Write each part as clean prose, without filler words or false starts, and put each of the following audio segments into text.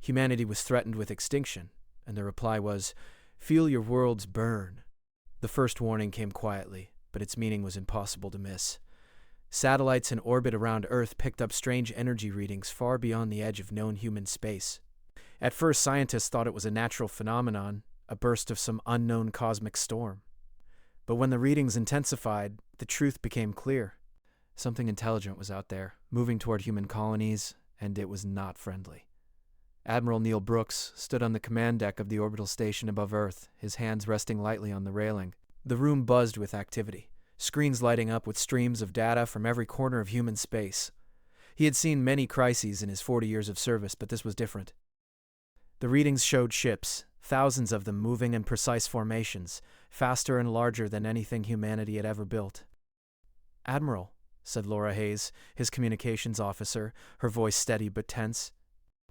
Humanity was threatened with extinction, and the reply was, "Feel your worlds burn." The first warning came quietly, but its meaning was impossible to miss. Satellites in orbit around Earth picked up strange energy readings far beyond the edge of known human space. At first, scientists thought it was a natural phenomenon, a burst of some unknown cosmic storm. But when the readings intensified, the truth became clear. Something intelligent was out there, moving toward human colonies, and it was not friendly. Admiral Neil Brooks stood on the command deck of the orbital station above Earth, his hands resting lightly on the railing. The room buzzed with activity, screens lighting up with streams of data from every corner of human space. He had seen many crises in his 40 years of service, but this was different. The readings showed ships, thousands of them moving in precise formations, faster and larger than anything humanity had ever built. "Admiral," said Laura Hayes, his communications officer, her voice steady but tense.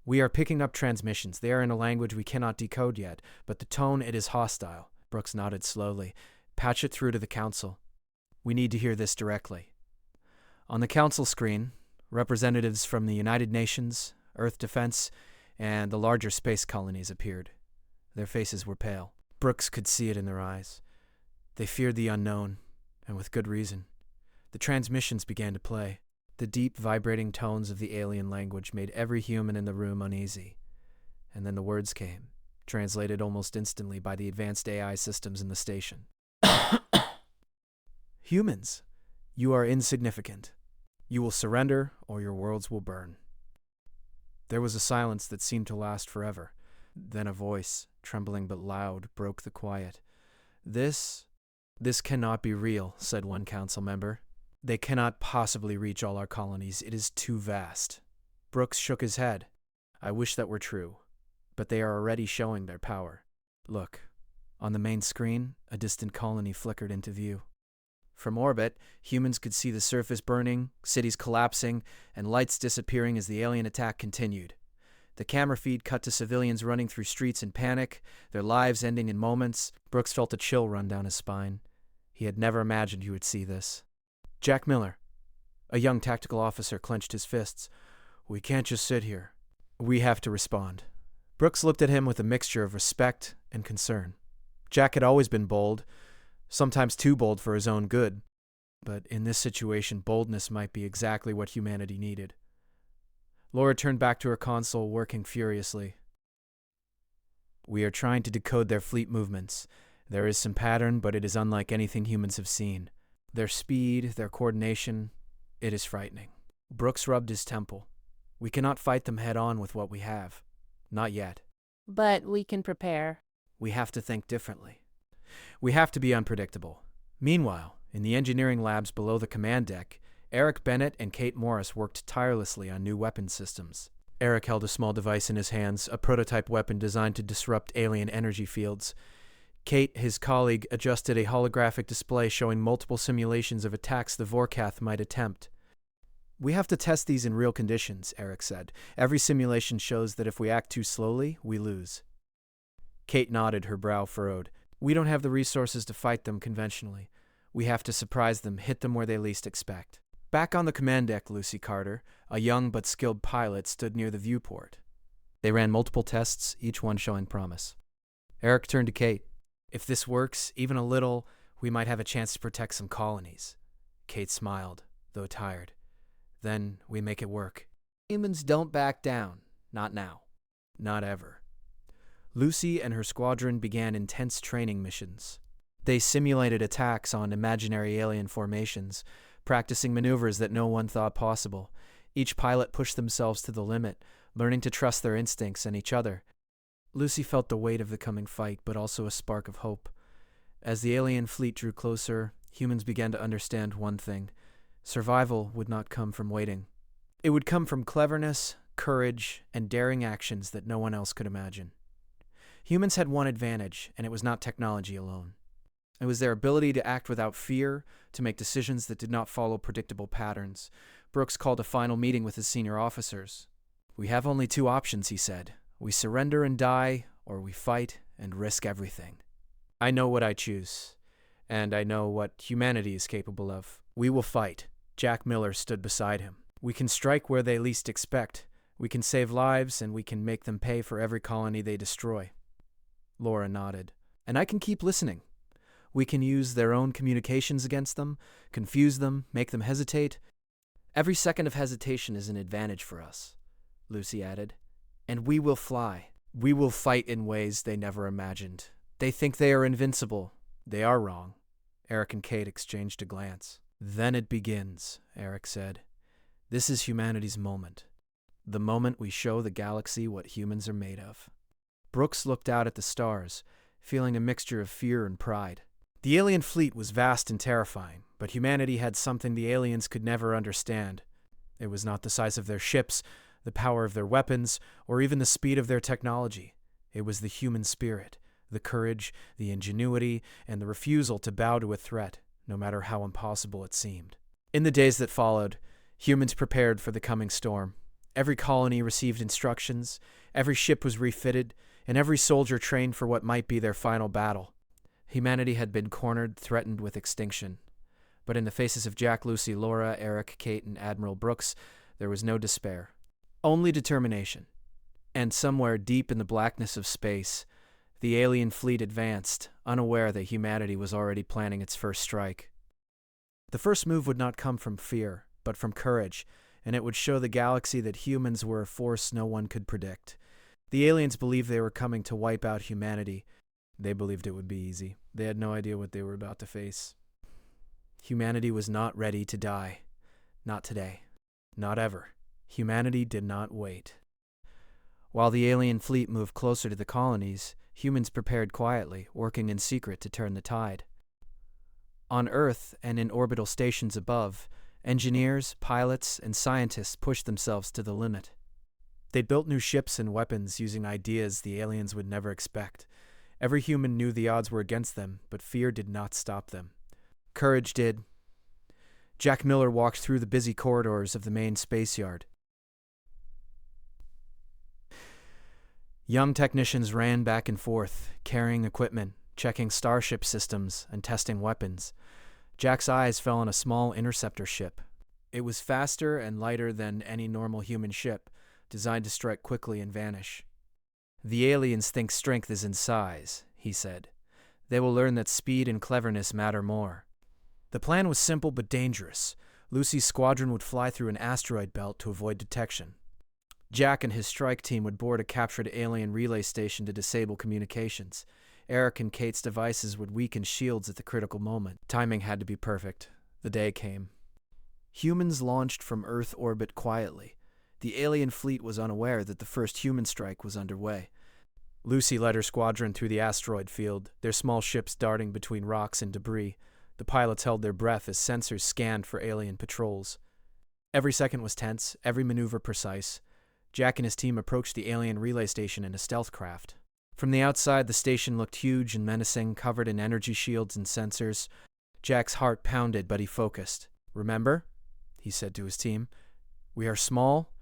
"We are picking up transmissions. They are in a language we cannot decode yet, but the tone, it is hostile." Brooks nodded slowly. "Patch it through to the Council. We need to hear this directly." On the Council screen, representatives from the United Nations, Earth Defense, and the larger space colonies appeared. Their faces were pale. Brooks could see it in their eyes. They feared the unknown, and with good reason. The transmissions began to play. The deep, vibrating tones of the alien language made every human in the room uneasy. And then the words came, translated almost instantly by the advanced AI systems in the station. "Humans, you are insignificant. You will surrender, or your worlds will burn." There was a silence that seemed to last forever. Then a voice, trembling but loud, broke the quiet. This cannot be real," said one council member. "They cannot possibly reach all our colonies. It is too vast." Brooks shook his head. "I wish that were true, but they are already showing their power. Look, on the main screen, a distant colony flickered into view. From orbit, humans could see the surface burning, cities collapsing, and lights disappearing as the alien attack continued. The camera feed cut to civilians running through streets in panic, their lives ending in moments. Brooks felt a chill run down his spine. He had never imagined he would see this. "Jack Miller," a young tactical officer, clenched his fists. "We can't just sit here. We have to respond." Brooks looked at him with a mixture of respect and concern. Jack had always been bold, sometimes too bold for his own good. But in this situation, boldness might be exactly what humanity needed. Laura turned back to her console, working furiously. "We are trying to decode their fleet movements. There is some pattern, but it is unlike anything humans have seen. Their speed, their coordination, it is frightening." Brooks rubbed his temple. "We cannot fight them head-on with what we have. Not yet." "But we can prepare." "We have to think differently. We have to be unpredictable." Meanwhile, in the engineering labs below the command deck, Eric Bennett and Kate Morris worked tirelessly on new weapon systems. Eric held a small device in his hands, a prototype weapon designed to disrupt alien energy fields. Kate, his colleague, adjusted a holographic display showing multiple simulations of attacks the Vorkath might attempt. "We have to test these in real conditions," Eric said. "Every simulation shows that if we act too slowly, we lose." Kate nodded, her brow furrowed. "We don't have the resources to fight them conventionally. We have to surprise them, hit them where they least expect." Back on the command deck, Lucy Carter, a young but skilled pilot, stood near the viewport. They ran multiple tests, each one showing promise. Eric turned to Kate. "If this works, even a little, we might have a chance to protect some colonies." Kate smiled, though tired. "Then we make it work. Humans don't back down. Not now. Not ever." Lucy and her squadron began intense training missions. They simulated attacks on imaginary alien formations, practicing maneuvers that no one thought possible. Each pilot pushed themselves to the limit, learning to trust their instincts and each other. Lucy felt the weight of the coming fight, but also a spark of hope. As the alien fleet drew closer, humans began to understand one thing. Survival would not come from waiting. It would come from cleverness, courage, and daring actions that no one else could imagine. Humans had one advantage, and it was not technology alone. It was their ability to act without fear, to make decisions that did not follow predictable patterns. Brooks called a final meeting with his senior officers. "We have only two options," he said. "We surrender and die, or we fight and risk everything. I know what I choose, and I know what humanity is capable of. We will fight." Jack Miller stood beside him. "We can strike where they least expect, We can save lives, and we can make them pay for every colony they destroy. Laura nodded. And I can keep listening. We can use their own communications against them, confuse them, make them hesitate. Every second of hesitation is an advantage for us, Lucy added. And we will fly. We will fight in ways they never imagined. They think they are invincible. They are wrong. Eric and Kate exchanged a glance. Then it begins, Eric said. This is humanity's moment. The moment we show the galaxy what humans are made of. Brooks looked out at the stars, feeling a mixture of fear and pride. The alien fleet was vast and terrifying, but humanity had something the aliens could never understand. It was not the size of their ships, the power of their weapons, or even the speed of their technology. It was the human spirit, the courage, the ingenuity, and the refusal to bow to a threat, no matter how impossible it seemed. In the days that followed, humans prepared for the coming storm. Every colony received instructions, every ship was refitted, and every soldier trained for what might be their final battle. Humanity had been cornered, threatened with extinction. But in the faces of Jack, Lucy, Laura, Eric, Kate, and Admiral Brooks, there was no despair. Only determination. And somewhere deep in the blackness of space, the alien fleet advanced, unaware that humanity was already planning its first strike. The first move would not come from fear, but from courage, and it would show the galaxy that humans were a force no one could predict. The aliens believed they were coming to wipe out humanity. They believed it would be easy. They had no idea what they were about to face. Humanity was not ready to die. Not today. Not ever. Humanity did not wait. While the alien fleet moved closer to the colonies, humans prepared quietly, working in secret to turn the tide. On Earth and in orbital stations above, engineers, pilots, and scientists pushed themselves to the limit. They built new ships and weapons using ideas the aliens would never expect. Every human knew the odds were against them, but fear did not stop them. Courage did. Jack Miller walked through the busy corridors of the main space yard. Young technicians ran back and forth, carrying equipment, checking starship systems, and testing weapons. Jack's eyes fell on a small interceptor ship. It was faster and lighter than any normal human ship, designed to strike quickly and vanish. The aliens think strength is in size, he said. They will learn that speed and cleverness matter more. The plan was simple but dangerous. Lucy's squadron would fly through an asteroid belt to avoid detection. Jack and his strike team would board a captured alien relay station to disable communications. Eric and Kate's devices would weaken shields at the critical moment. Timing had to be perfect. The day came. Humans launched from Earth orbit quietly. The alien fleet was unaware that the first human strike was underway. Lucy led her squadron through the asteroid field, their small ships darting between rocks and debris. The pilots held their breath as sensors scanned for alien patrols. Every second was tense, every maneuver precise. Jack and his team approached the alien relay station in a stealth craft. From the outside, the station looked huge and menacing, covered in energy shields and sensors. Jack's heart pounded, but he focused. "Remember," he said to his team, "we are small,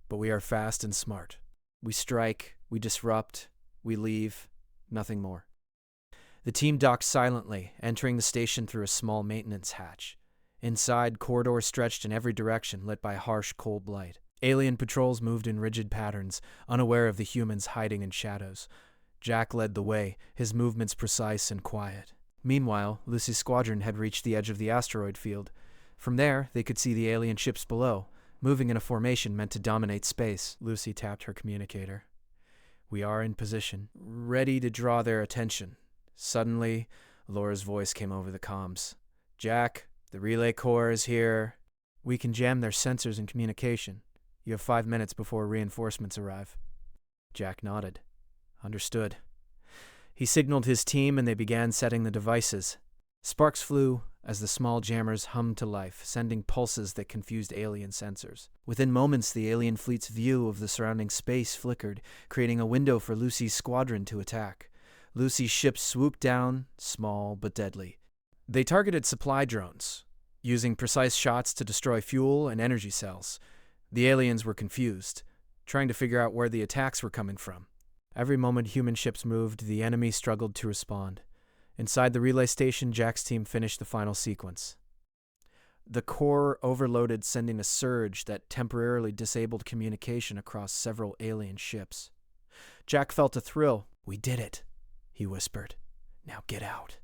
but we are fast and smart. We strike, we disrupt, we leave, nothing more." The team docked silently, entering the station through a small maintenance hatch. Inside, corridors stretched in every direction, lit by harsh, cold light. Alien patrols moved in rigid patterns, unaware of the humans hiding in shadows. Jack led the way, his movements precise and quiet. Meanwhile, Lucy's squadron had reached the edge of the asteroid field. From there, they could see the alien ships below, moving in a formation meant to dominate space. Lucy tapped her communicator. "We are in position, ready to draw their attention." Suddenly, Laura's voice came over the comms. "Jack, the relay corps is here. We can jam their sensors and communication. You have 5 minutes before reinforcements arrive." Jack nodded. Understood. He signaled his team and they began setting the devices. Sparks flew as the small jammers hummed to life, sending pulses that confused alien sensors. Within moments, the alien fleet's view of the surrounding space flickered, creating a window for Lucy's squadron to attack. Lucy's ships swooped down, small but deadly. They targeted supply drones, using precise shots to destroy fuel and energy cells. The aliens were confused, trying to figure out where the attacks were coming from. Every moment human ships moved, the enemy struggled to respond. Inside the relay station, Jack's team finished the final sequence. The core overloaded, sending a surge that temporarily disabled communication across several alien ships. Jack felt a thrill. "We did it," he whispered. "Now get out."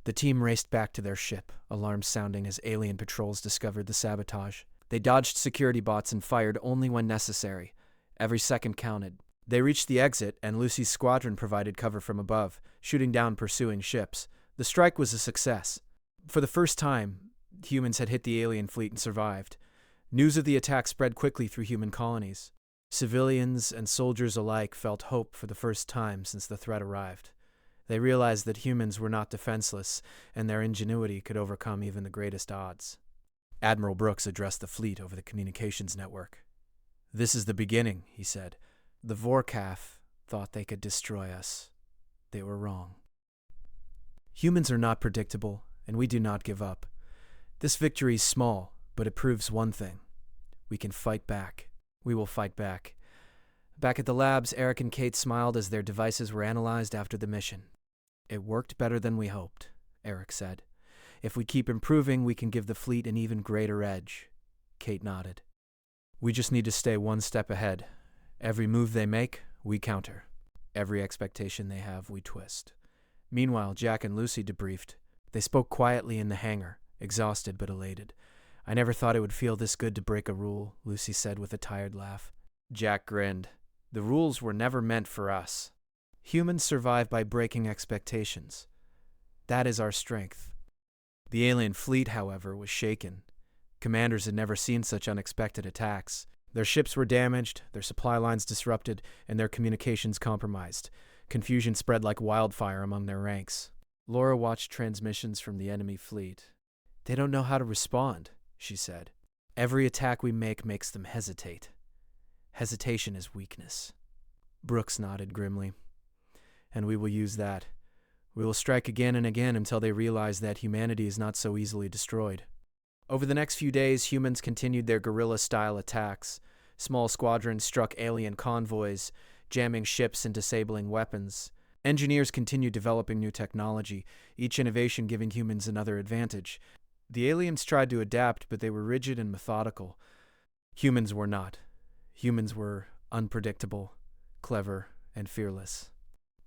The team raced back to their ship, alarms sounding as alien patrols discovered the sabotage. They dodged security bots and fired only when necessary. Every second counted. They reached the exit, and Lucy's squadron provided cover from above, shooting down pursuing ships. The strike was a success. For the first time, humans had hit the alien fleet and survived. News of the attack spread quickly through human colonies. Civilians and soldiers alike felt hope for the first time since the threat arrived. They realized that humans were not defenseless, and their ingenuity could overcome even the greatest odds. Admiral Brooks addressed the fleet over the communications network. "This is the beginning," he said. "The Vorkath thought they could destroy us. They were wrong. Humans are not predictable, and we do not give up. This victory is small, but it proves one thing. We can fight back. We will fight back." Back at the labs, Eric and Kate smiled as their devices were analyzed after the mission. "It worked better than we hoped," Eric said. "If we keep improving, we can give the fleet an even greater edge." Kate nodded. "We just need to stay one step ahead. Every move they make, we counter. Every expectation they have, we twist." Meanwhile, Jack and Lucy debriefed. They spoke quietly in the hangar, exhausted but elated. "I never thought it would feel this good to break a rule," Lucy said with a tired laugh. Jack grinned. "The rules were never meant for us. Humans survive by breaking expectations. That is our strength." The alien fleet, however, was shaken. Commanders had never seen such unexpected attacks. Their ships were damaged, their supply lines disrupted, and their communications compromised. Confusion spread like wildfire among their ranks. Laura watched transmissions from the enemy fleet. "They don't know how to respond," she said. "Every attack we make makes them hesitate. Hesitation is weakness." Brooks nodded grimly. "And we will use that. We will strike again and again until they realize that humanity is not so easily destroyed." Over the next few days, humans continued their guerrilla-style attacks. Small squadrons struck alien convoys, jamming ships and disabling weapons. Engineers continued developing new technology, each innovation giving humans another advantage. The aliens tried to adapt, but they were rigid and methodical. Humans were not. Humans were unpredictable, clever, and fearless.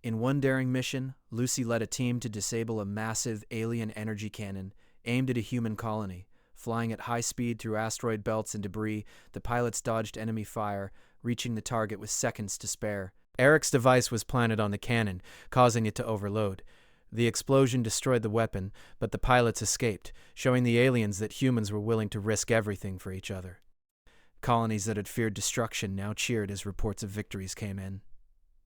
In one daring mission, Lucy led a team to disable a massive alien energy cannon aimed at a human colony. Flying at high speed through asteroid belts and debris, the pilots dodged enemy fire, reaching the target with seconds to spare. Eric's device was planted on the cannon, causing it to overload. The explosion destroyed the weapon, but the pilots escaped, showing the aliens that humans were willing to risk everything for each other. Colonies that had feared destruction now cheered as reports of victories came in.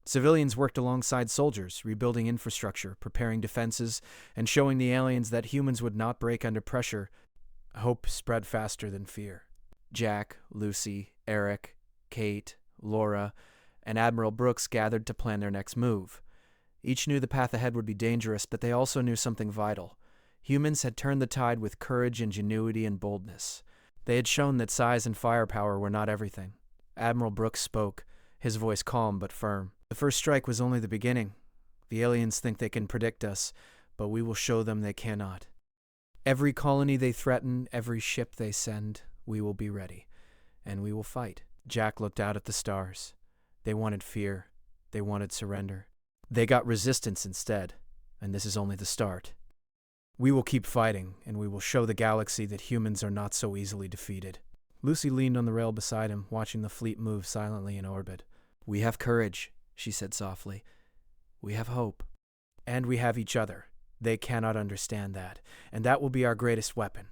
Civilians worked alongside soldiers, rebuilding infrastructure, preparing defenses, and showing the aliens that humans would not break under pressure. Hope spread faster than fear. Jack, Lucy, Eric, Kate, Laura, and Admiral Brooks gathered to plan their next move. Each knew the path ahead would be dangerous, but they also knew something vital. Humans had turned the tide with courage, ingenuity, and boldness. They had shown that size and firepower were not everything. Admiral Brooks spoke, his voice calm but firm. "The first strike was only the beginning. The aliens think they can predict us, but we will show them they cannot. Every colony they threaten, every ship they send, we will be ready, and we will fight." Jack looked out at the stars. They wanted fear. They wanted surrender. They got resistance instead, and this is only the start. "We will keep fighting, and we will show the galaxy that humans are not so easily defeated." Lucy leaned on the rail beside him, watching the fleet move silently in orbit. "We have courage," she said softly. "We have hope. And we have each other. They cannot understand that, and that will be our greatest weapon."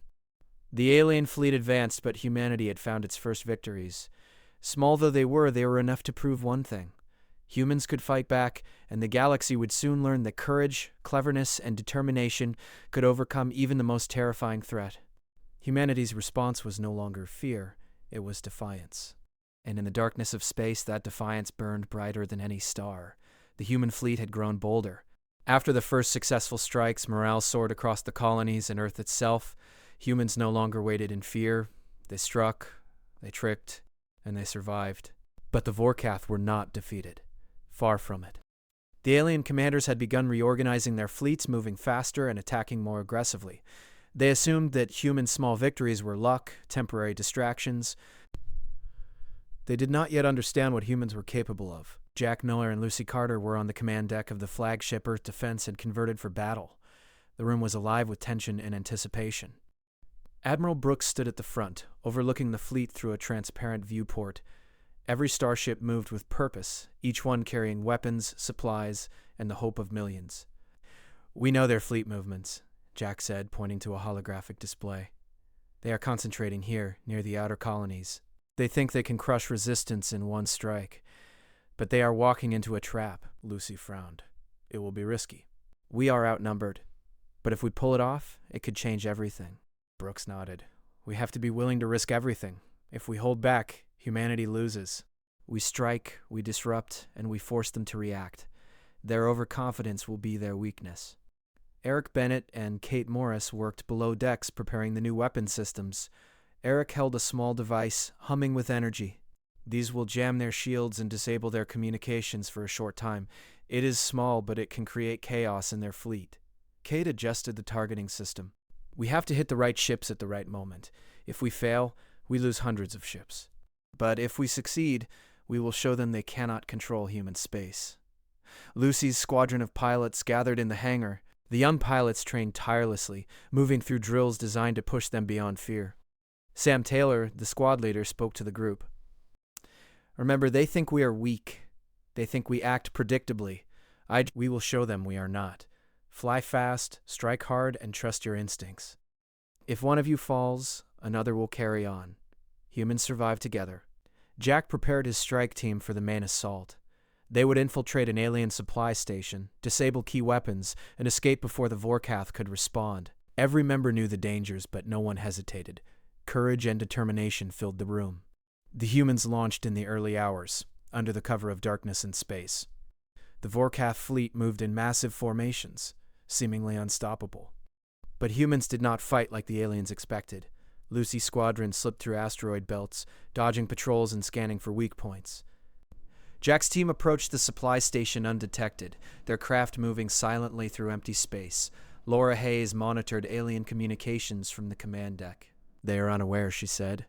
The alien fleet advanced, but humanity had found its first victories. Small though they were enough to prove one thing. Humans could fight back, and the galaxy would soon learn that courage, cleverness, and determination could overcome even the most terrifying threat. Humanity's response was no longer fear, it was defiance. And in the darkness of space, that defiance burned brighter than any star. The human fleet had grown bolder. After the first successful strikes, morale soared across the colonies and Earth itself. Humans no longer waited in fear. They struck, they tricked, and they survived. But the Vorkath were not defeated. Far from it. The alien commanders had begun reorganizing their fleets, moving faster and attacking more aggressively. They assumed that human small victories were luck, temporary distractions. They did not yet understand what humans were capable of. Jack Miller and Lucy Carter were on the command deck of the flagship Earth Defense had converted for battle. The room was alive with tension and anticipation. Admiral Brooks stood at the front, overlooking the fleet through a transparent viewport. Every starship moved with purpose, each one carrying weapons, supplies, and the hope of millions. "We know their fleet movements," Jack said, pointing to a holographic display. "They are concentrating here, near the outer colonies. They think they can crush resistance in one strike. But they are walking into a trap," Lucy frowned. "It will be risky. We are outnumbered. But if we pull it off, it could change everything." Brooks nodded. "We have to be willing to risk everything. If we hold back, humanity loses. We strike, we disrupt, and we force them to react. Their overconfidence will be their weakness." Eric Bennett and Kate Morris worked below decks preparing the new weapon systems. Eric held a small device, humming with energy. "These will jam their shields and disable their communications for a short time. It is small, but it can create chaos in their fleet." Kate adjusted the targeting system. "We have to hit the right ships at the right moment. If we fail, we lose hundreds of ships. But if we succeed, we will show them they cannot control human space." Lucy's squadron of pilots gathered in the hangar. The young pilots trained tirelessly, moving through drills designed to push them beyond fear. Sam Taylor, the squad leader, spoke to the group. "Remember, they think we are weak. They think we act predictably. We will show them we are not. Fly fast, strike hard, and trust your instincts. If one of you falls, another will carry on. Humans survive together." Jack prepared his strike team for the main assault. They would infiltrate an alien supply station, disable key weapons, and escape before the Vorkath could respond. Every member knew the dangers, but no one hesitated. Courage and determination filled the room. The humans launched in the early hours, under the cover of darkness and space. The Vorkath fleet moved in massive formations, seemingly unstoppable. But humans did not fight like the aliens expected. Lucy's squadron slipped through asteroid belts, dodging patrols and scanning for weak points. Jack's team approached the supply station undetected, their craft moving silently through empty space. Laura Hayes monitored alien communications from the command deck. "They are unaware," she said.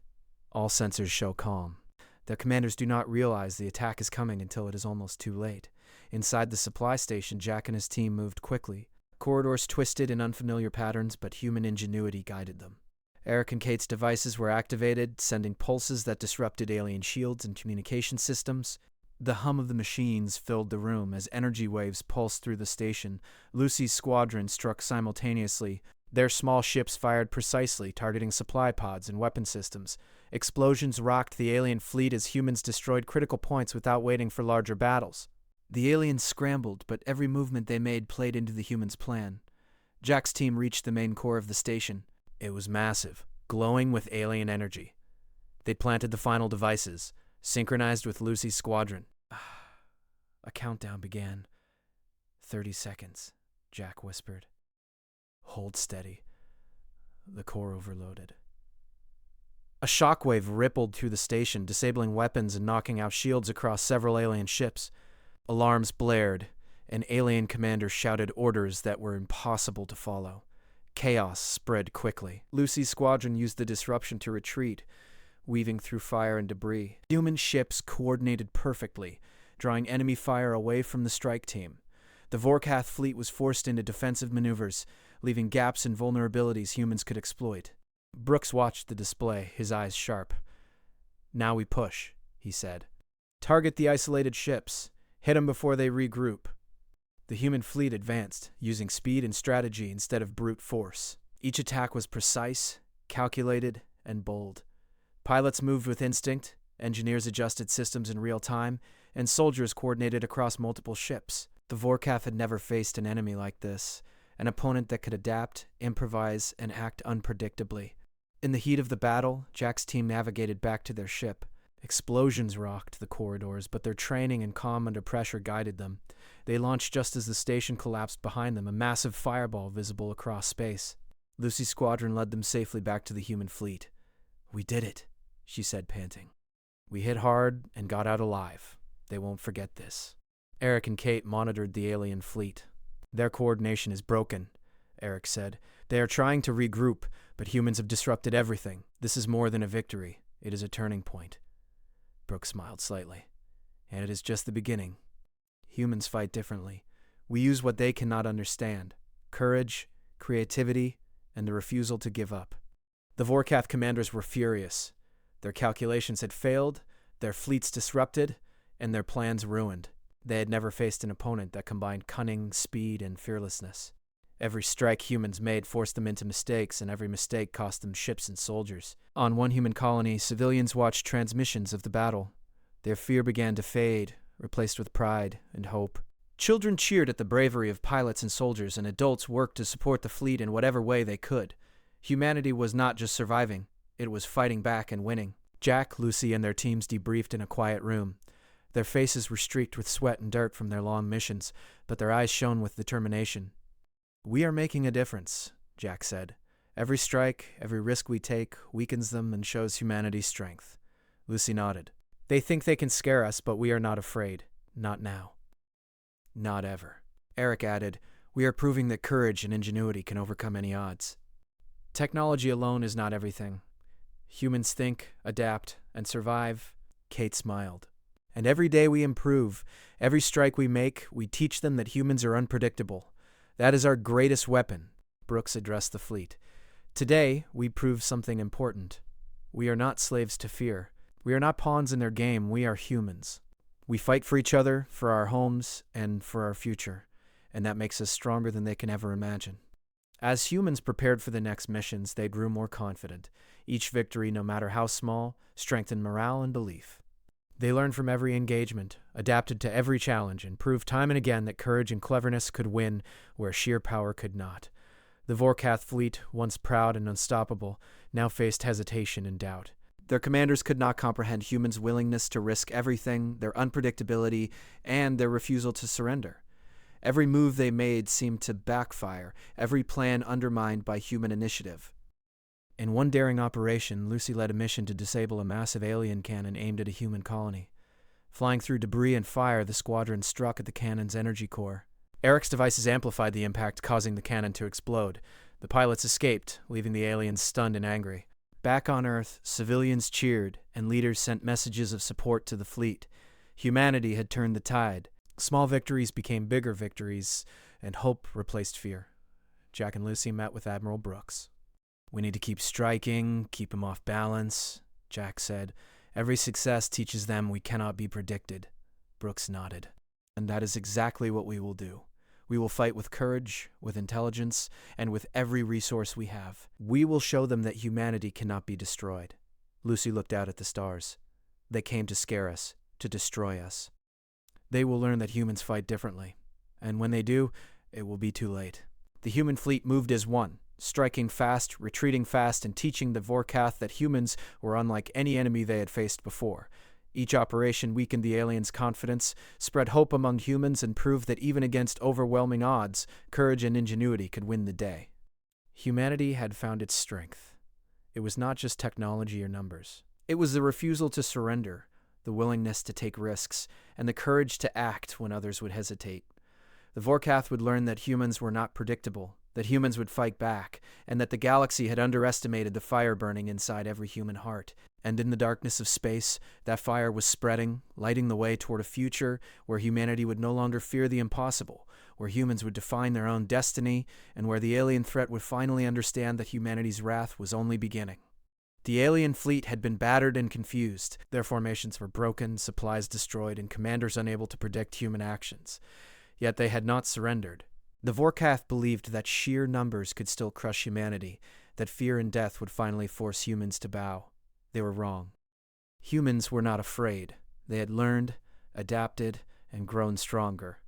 "All sensors show calm. Their commanders do not realize the attack is coming until it is almost too late." Inside the supply station, Jack and his team moved quickly. Corridors twisted in unfamiliar patterns, but human ingenuity guided them. Eric and Kate's devices were activated, sending pulses that disrupted alien shields and communication systems. The hum of the machines filled the room as energy waves pulsed through the station. Lucy's squadron struck simultaneously. Their small ships fired precisely, targeting supply pods and weapon systems. Explosions rocked the alien fleet as humans destroyed critical points without waiting for larger battles. The aliens scrambled, but every movement they made played into the humans' plan. Jack's team reached the main core of the station. It was massive, glowing with alien energy. They'd planted the final devices, synchronized with Lucy's squadron. A countdown began. 30 seconds, Jack whispered. "Hold steady." The core overloaded. A shockwave rippled through the station, disabling weapons and knocking out shields across several alien ships. Alarms blared, and alien commanders shouted orders that were impossible to follow. Chaos spread quickly. Lucy's squadron used the disruption to retreat, weaving through fire and debris. Human ships coordinated perfectly, drawing enemy fire away from the strike team. The Vorkath fleet was forced into defensive maneuvers, leaving gaps and vulnerabilities humans could exploit. Brooks watched the display, his eyes sharp. "Now we push," he said. "Target the isolated ships. Hit them before they regroup." The human fleet advanced, using speed and strategy instead of brute force. Each attack was precise, calculated, and bold. Pilots moved with instinct, engineers adjusted systems in real time, and soldiers coordinated across multiple ships. The Vorkath had never faced an enemy like this, an opponent that could adapt, improvise, and act unpredictably. In the heat of the battle, Jack's team navigated back to their ship. Explosions rocked the corridors, but their training and calm under pressure guided them. They launched just as the station collapsed behind them, a massive fireball visible across space. Lucy's squadron led them safely back to the human fleet. "We did it," she said, panting. "We hit hard and got out alive. They won't forget this." Eric and Kate monitored the alien fleet. "Their coordination is broken," Eric said. They are trying to regroup, but humans have disrupted everything. This is more than a victory. It is a turning point. Brooks smiled slightly. And it is just the beginning. Humans fight differently. We use what they cannot understand: courage, creativity, and the refusal to give up. The Vorkath commanders were furious. Their calculations had failed, their fleets disrupted, and their plans ruined. They had never faced an opponent that combined cunning, speed, and fearlessness. Every strike humans made forced them into mistakes, and every mistake cost them ships and soldiers. On one human colony, civilians watched transmissions of the battle. Their fear began to fade, replaced with pride and hope. Children cheered at the bravery of pilots and soldiers, and adults worked to support the fleet in whatever way they could. Humanity was not just surviving, it was fighting back and winning. Jack, Lucy, and their teams debriefed in a quiet room. Their faces were streaked with sweat and dirt from their long missions, but their eyes shone with determination. "We are making a difference," Jack said. "Every strike, every risk we take, weakens them and shows humanity's strength." Lucy nodded. "They think they can scare us, but we are not afraid. Not now. Not ever." Eric added, "We are proving that courage and ingenuity can overcome any odds. Technology alone is not everything. Humans think, adapt, and survive." Kate smiled. "And every day we improve. Every strike we make, we teach them that humans are unpredictable. That is our greatest weapon." Brooks addressed the fleet. "Today, we prove something important. We are not slaves to fear. We are not pawns in their game. We are humans. We fight for each other, for our homes, and for our future, and that makes us stronger than they can ever imagine." As humans prepared for the next missions, they grew more confident. Each victory, no matter how small, strengthened morale and belief. They learned from every engagement, adapted to every challenge, and proved time and again that courage and cleverness could win where sheer power could not. The Vorkath fleet, once proud and unstoppable, now faced hesitation and doubt. Their commanders could not comprehend humans' willingness to risk everything, their unpredictability, and their refusal to surrender. Every move they made seemed to backfire, every plan undermined by human initiative. In one daring operation, Lucy led a mission to disable a massive alien cannon aimed at a human colony. Flying through debris and fire, the squadron struck at the cannon's energy core. Eric's devices amplified the impact, causing the cannon to explode. The pilots escaped, leaving the aliens stunned and angry. Back on Earth, civilians cheered, and leaders sent messages of support to the fleet. Humanity had turned the tide. Small victories became bigger victories, and hope replaced fear. Jack and Lucy met with Admiral Brooks. "We need to keep striking, keep them off balance," Jack said. "Every success teaches them we cannot be predicted." Brooks nodded. "And that is exactly what we will do. We will fight with courage, with intelligence, and with every resource we have. We will show them that humanity cannot be destroyed." Lucy looked out at the stars. "They came to scare us, to destroy us. They will learn that humans fight differently, and when they do, it will be too late." The human fleet moved as one, striking fast, retreating fast, and teaching the Vorkath that humans were unlike any enemy they had faced before. Each operation weakened the aliens' confidence, spread hope among humans, and proved that even against overwhelming odds, courage and ingenuity could win the day. Humanity had found its strength. It was not just technology or numbers. It was the refusal to surrender, the willingness to take risks, and the courage to act when others would hesitate. The Vorkath would learn that humans were not predictable, that humans would fight back, and that the galaxy had underestimated the fire burning inside every human heart. And in the darkness of space, that fire was spreading, lighting the way toward a future where humanity would no longer fear the impossible, where humans would define their own destiny, and where the alien threat would finally understand that humanity's wrath was only beginning. The alien fleet had been battered and confused. Their formations were broken, supplies destroyed, and commanders unable to predict human actions. Yet they had not surrendered. The Vorkath believed that sheer numbers could still crush humanity, that fear and death would finally force humans to bow. They were wrong. Humans were not afraid. They had learned, adapted, and grown stronger.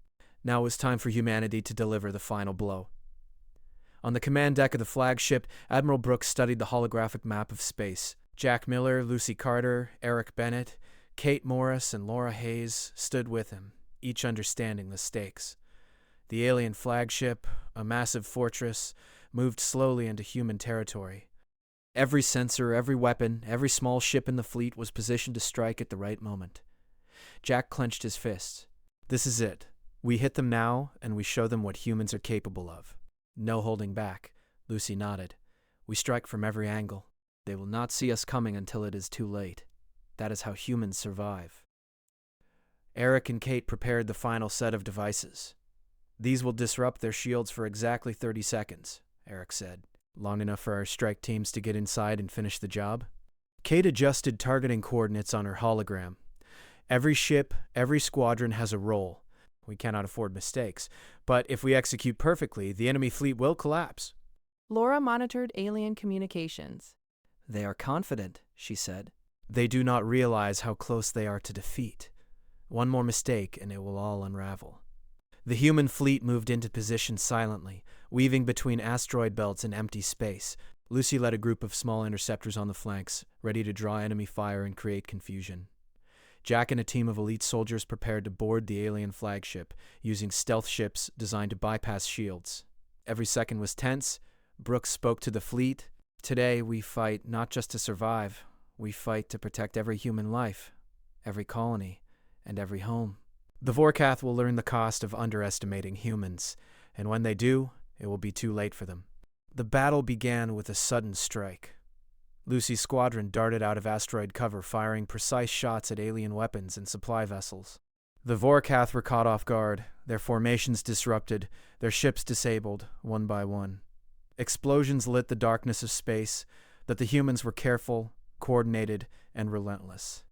Now it was time for humanity to deliver the final blow. On the command deck of the flagship, Admiral Brooks studied the holographic map of space. Jack Miller, Lucy Carter, Eric Bennett, Kate Morris, and Laura Hayes stood with him, each understanding the stakes. The alien flagship, a massive fortress, moved slowly into human territory. Every sensor, every weapon, every small ship in the fleet was positioned to strike at the right moment. Jack clenched his fists. "This is it. We hit them now, and we show them what humans are capable of. No holding back. Lucy nodded. We strike from every angle. They will not see us coming until it is too late. That is how humans survive. Eric and Kate prepared the final set of devices. These will disrupt their shields for exactly 30 seconds, Eric said. Long enough for our strike teams to get inside and finish the job? Kate adjusted targeting coordinates on her hologram. Every ship, every squadron has a role. We cannot afford mistakes, but if we execute perfectly, the enemy fleet will collapse. Laura monitored alien communications. They are confident, she said. They do not realize how close they are to defeat. One more mistake and it will all unravel. The human fleet moved into position silently, weaving between asteroid belts and empty space. Lucy led a group of small interceptors on the flanks, ready to draw enemy fire and create confusion. Jack and a team of elite soldiers prepared to board the alien flagship, using stealth ships designed to bypass shields. Every second was tense. Brooks spoke to the fleet. Today we fight not just to survive, we fight to protect every human life, every colony, and every home. The Vorkath will learn the cost of underestimating humans, and when they do, it will be too late for them. The battle began with a sudden strike. Lucy's squadron darted out of asteroid cover, firing precise shots at alien weapons and supply vessels. The Vorkath were caught off guard, their formations disrupted, their ships disabled, one by one. Explosions lit the darkness of space, but the humans were careful, coordinated, and relentless.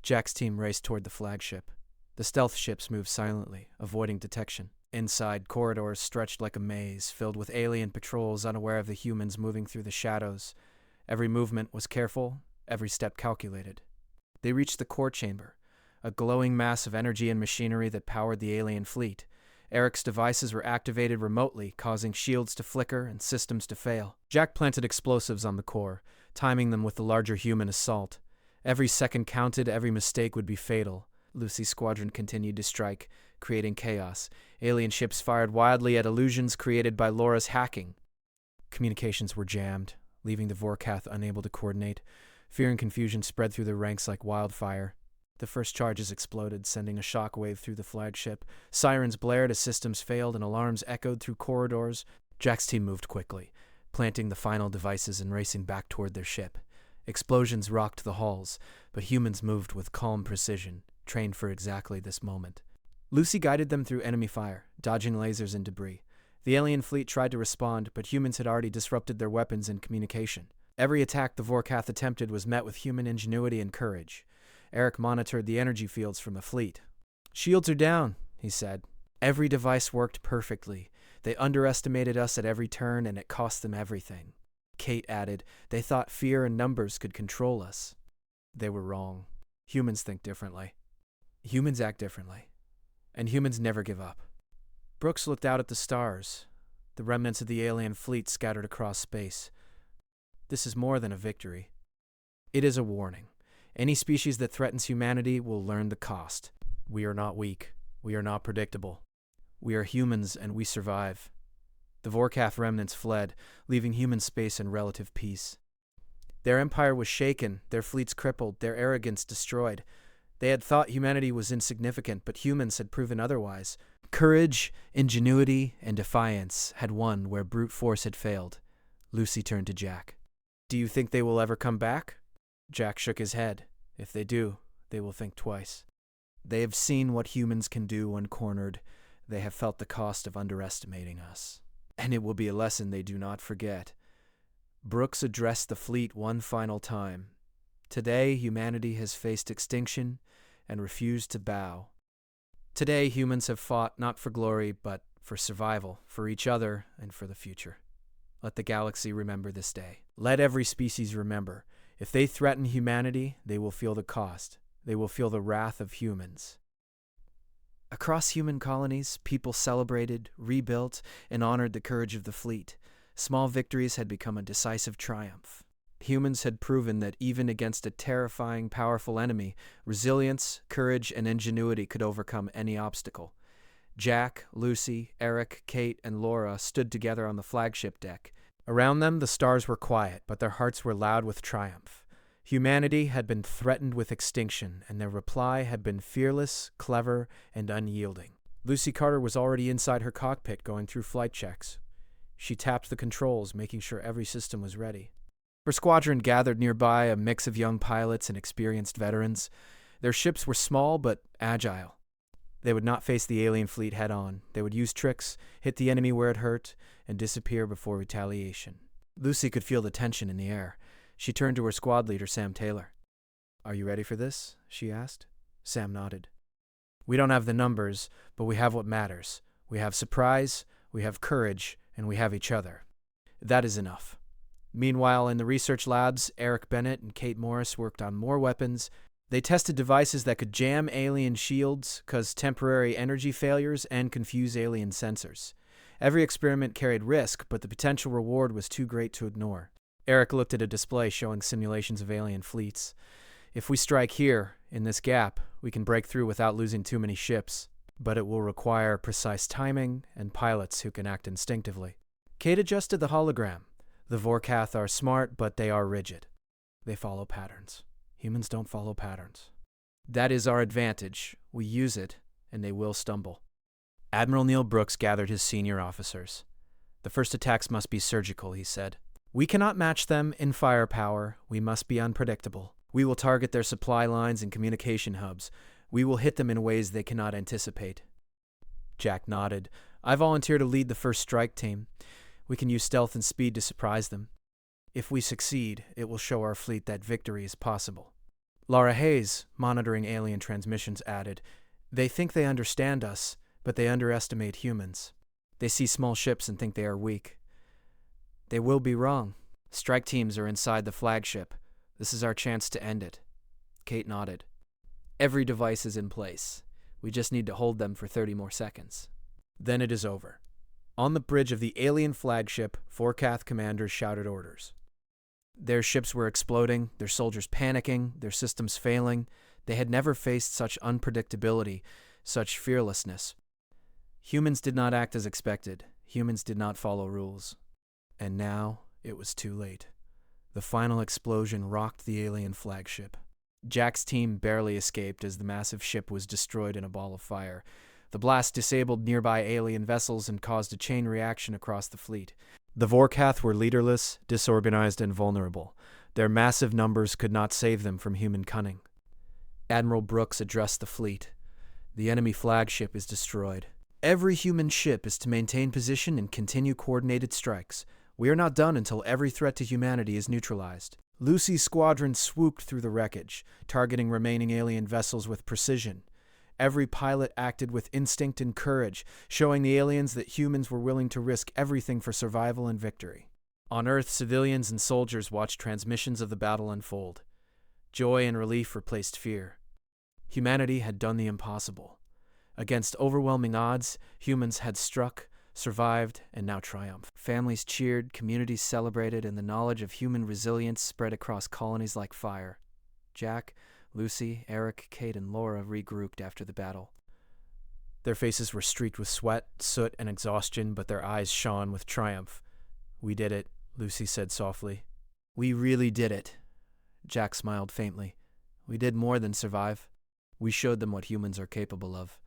Jack's team raced toward the flagship. The stealth ships moved silently, avoiding detection. Inside, corridors stretched like a maze, filled with alien patrols unaware of the humans moving through the shadows. Every movement was careful, every step calculated. They reached the core chamber, a glowing mass of energy and machinery that powered the alien fleet. Eric's devices were activated remotely, causing shields to flicker and systems to fail. Jack planted explosives on the core, timing them with the larger human assault. Every second counted, every mistake would be fatal. Lucy's squadron continued to strike, creating chaos. Alien ships fired wildly at illusions created by Laura's hacking. Communications were jammed, leaving the Vorkath unable to coordinate. Fear and confusion spread through the ranks like wildfire. The first charges exploded, sending a shockwave through the flagship. Sirens blared as systems failed and alarms echoed through corridors. Jack's team moved quickly, planting the final devices and racing back toward their ship. Explosions rocked the halls, but humans moved with calm precision, trained for exactly this moment. Lucy guided them through enemy fire, dodging lasers and debris. The alien fleet tried to respond, but humans had already disrupted their weapons and communication. Every attack the Vorkath attempted was met with human ingenuity and courage. Eric monitored the energy fields from the fleet. "Shields are down," he said. Every device worked perfectly. They underestimated us at every turn, and it cost them everything. Kate added, "They thought fear and numbers could control us." They were wrong. Humans think differently. Humans act differently. And humans never give up. Brooks looked out at the stars, the remnants of the alien fleet scattered across space. This is more than a victory. It is a warning. Any species that threatens humanity will learn the cost. We are not weak. We are not predictable. We are humans and we survive. The Vorkath remnants fled, leaving human space in relative peace. Their empire was shaken, their fleets crippled, their arrogance destroyed. They had thought humanity was insignificant, but humans had proven otherwise. Courage, ingenuity, and defiance had won where brute force had failed. Lucy turned to Jack. "Do you think they will ever come back?" Jack shook his head. "If they do, they will think twice. They have seen what humans can do when cornered. They have felt the cost of underestimating us. And it will be a lesson they do not forget." Brooks addressed the fleet one final time. Today, humanity has faced extinction and refused to bow. Today, humans have fought not for glory, but for survival, for each other, and for the future. Let the galaxy remember this day. Let every species remember. If they threaten humanity, they will feel the cost. They will feel the wrath of humans. Across human colonies, people celebrated, rebuilt, and honored the courage of the fleet. Small victories had become a decisive triumph. Humans had proven that even against a terrifying, powerful enemy, resilience, courage, and ingenuity could overcome any obstacle. Jack, Lucy, Eric, Kate, and Laura stood together on the flagship deck. Around them, the stars were quiet, but their hearts were loud with triumph. Humanity had been threatened with extinction, and their reply had been fearless, clever, and unyielding. Lucy Carter was already inside her cockpit going through flight checks. She tapped the controls, making sure every system was ready. Her squadron gathered nearby, a mix of young pilots and experienced veterans. Their ships were small but agile. They would not face the alien fleet head-on. They would use tricks, hit the enemy where it hurt, and disappear before retaliation. Lucy could feel the tension in the air. She turned to her squad leader, Sam Taylor. "Are you ready for this?" she asked. Sam nodded. "We don't have the numbers, but we have what matters. We have surprise, we have courage, and we have each other. That is enough." Meanwhile, in the research labs, Eric Bennett and Kate Morris worked on more weapons. They tested devices that could jam alien shields, cause temporary energy failures, and confuse alien sensors. Every experiment carried risk, but the potential reward was too great to ignore. Eric looked at a display showing simulations of alien fleets. "If we strike here, in this gap, we can break through without losing too many ships, but it will require precise timing and pilots who can act instinctively." Kate adjusted the hologram. "The Vorkath are smart, but they are rigid. They follow patterns. Humans don't follow patterns. That is our advantage. We use it, and they will stumble." Admiral Neil Brooks gathered his senior officers. "The first attacks must be surgical," he said. "We cannot match them in firepower. We must be unpredictable. We will target their supply lines and communication hubs. We will hit them in ways they cannot anticipate." Jack nodded. "I volunteer to lead the first strike team. We can use stealth and speed to surprise them. If we succeed, it will show our fleet that victory is possible." Laura Hayes, monitoring alien transmissions, added, "They think they understand us, but they underestimate humans. They see small ships and think they are weak. They will be wrong. Strike teams are inside the flagship. This is our chance to end it." Kate nodded. "Every device is in place. We just need to hold them for 30 more seconds. Then it is over." On the bridge of the alien flagship, Vorkath commanders shouted orders. Their ships were exploding, their soldiers panicking, their systems failing. They had never faced such unpredictability, such fearlessness. Humans did not act as expected. Humans did not follow rules. And now it was too late. The final explosion rocked the alien flagship. Jack's team barely escaped as the massive ship was destroyed in a ball of fire. The blast disabled nearby alien vessels and caused a chain reaction across the fleet. The Vorkath were leaderless, disorganized, and vulnerable. Their massive numbers could not save them from human cunning. Admiral Brooks addressed the fleet. "The enemy flagship is destroyed. Every human ship is to maintain position and continue coordinated strikes. We are not done until every threat to humanity is neutralized." Lucy's squadron swooped through the wreckage, targeting remaining alien vessels with precision. Every pilot acted with instinct and courage, showing the aliens that humans were willing to risk everything for survival and victory. On Earth, civilians and soldiers watched transmissions of the battle unfold. Joy and relief replaced fear. Humanity had done the impossible. Against overwhelming odds, humans had struck, survived, and now triumphed. Families cheered, communities celebrated, and the knowledge of human resilience spread across colonies like fire. Jack, Lucy, Eric, Kate, and Laura regrouped after the battle. Their faces were streaked with sweat, soot, and exhaustion, but their eyes shone with triumph. "We did it," Lucy said softly. "We really did it." Jack smiled faintly. "We did more than survive. We showed them what humans are capable of,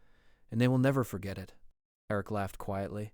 and they will never forget it." Eric laughed quietly.